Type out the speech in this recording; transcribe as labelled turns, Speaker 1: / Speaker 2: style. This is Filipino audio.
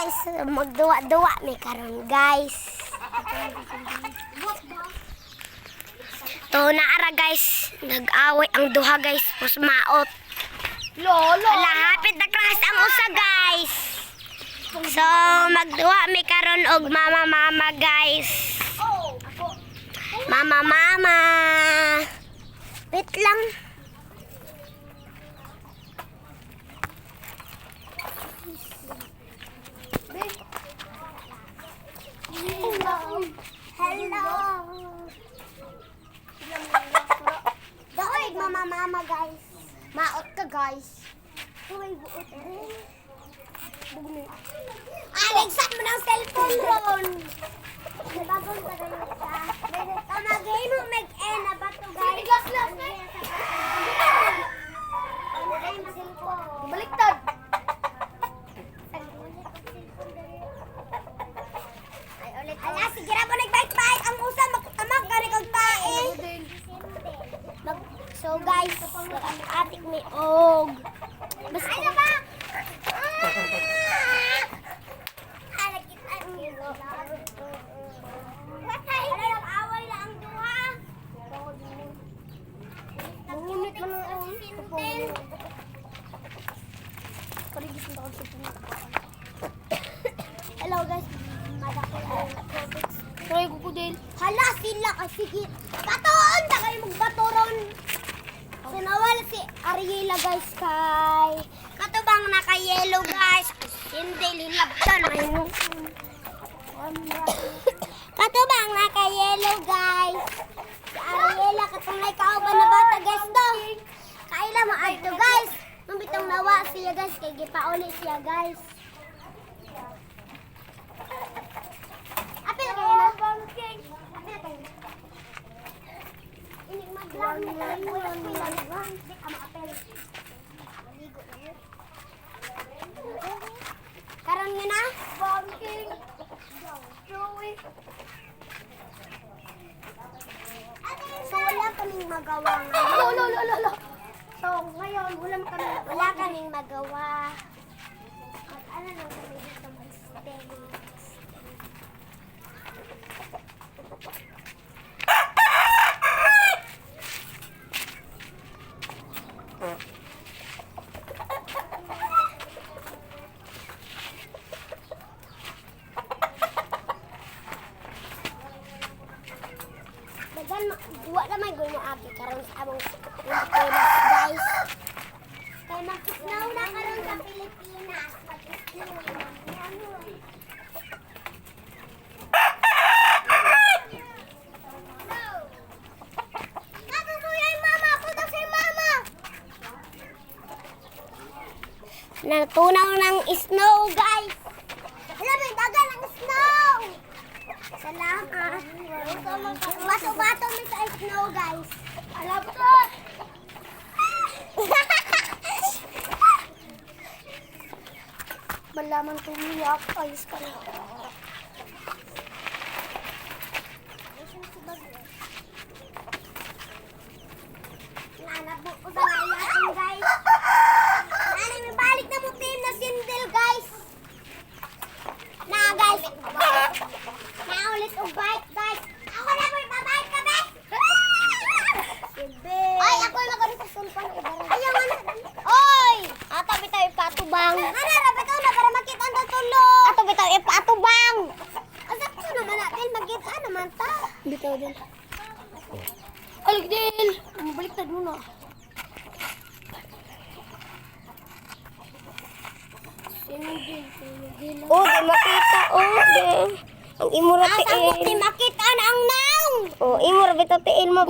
Speaker 1: guys, magduwa-duwa may karon guys. To naara guys, nag-away ang duha guys, pusmaot.
Speaker 2: Lolo.
Speaker 1: Ala, hapit na class ang usa guys. So magduwa may karon og mama guys. Mama. Wait lang. Hello. Daoy mama guys. Maot ka guys. Uy, buot din. Alexat mo ng cellphone ron. Bagong ka ganun ka. Kamagay mo mag-ena ba to guys? Last na.
Speaker 2: Baliktad.
Speaker 1: Ala, sige na po nagbike-bike. Ang usa magkutamag gani kag tae. So guys, ang atik may og. Basta ay na ba? Away na ang duha. Nangunit man ang sintel. Hello guys.
Speaker 2: Try ko ko din.
Speaker 1: Hala sila kasi sige. Batoon da kayo magbatoron. Sinawal si Ariela guys kay katubang naka-yellow guys. Hindi lilabtan ayun. Katubang naka-yellow guys. Si Ariela katungay kauban na bata guys do. Kaila mo adto guys. Nung bitong nawa siya guys kay gipauli siya guys. Apil kayo na. Apil kayo. Inig maglang lang. Di ka maapel. Maligo na yun. Karon nga na.
Speaker 2: Banking. Joey.
Speaker 1: So wala kaming magawa ngayon.
Speaker 2: Lolo. So ngayon
Speaker 1: Wala kaming magawa. Ano lang kami dito mag-stay. Duwa na may gulmo abi karon sa among Pilipinas guys. Kay magkisnaw na karon sa Pilipinas. Magkisnaw na. Natunaw ng snow guys. Alam mo, dagan ng snow. Salamat. Bato-bato may sa snow guys. Alam ko.
Speaker 2: malaman tumiyak. Ayos ka na.
Speaker 1: Nanabok ko sa layasan guys. Nanay, may balik na mo team na sindel guys. Na guys. Naulit o bike guys. Ako na po ibabike ka be. Ay, ako yung magaling sa sulpan. Ayaw nga na. Oy! Ato bitaw ipatubang. Ano, bitaw na para makita ang tutulog. Ato bitaw ipatubang. Asak ko naman natin. Magkita naman ta.
Speaker 2: Bitaw din. Alik din. Baliktad mo na.
Speaker 1: Oh, di makita. Oh, di. Ang imura tiin. Asa mo di makita na ang naong. Oh, imura bitaw tiin mo.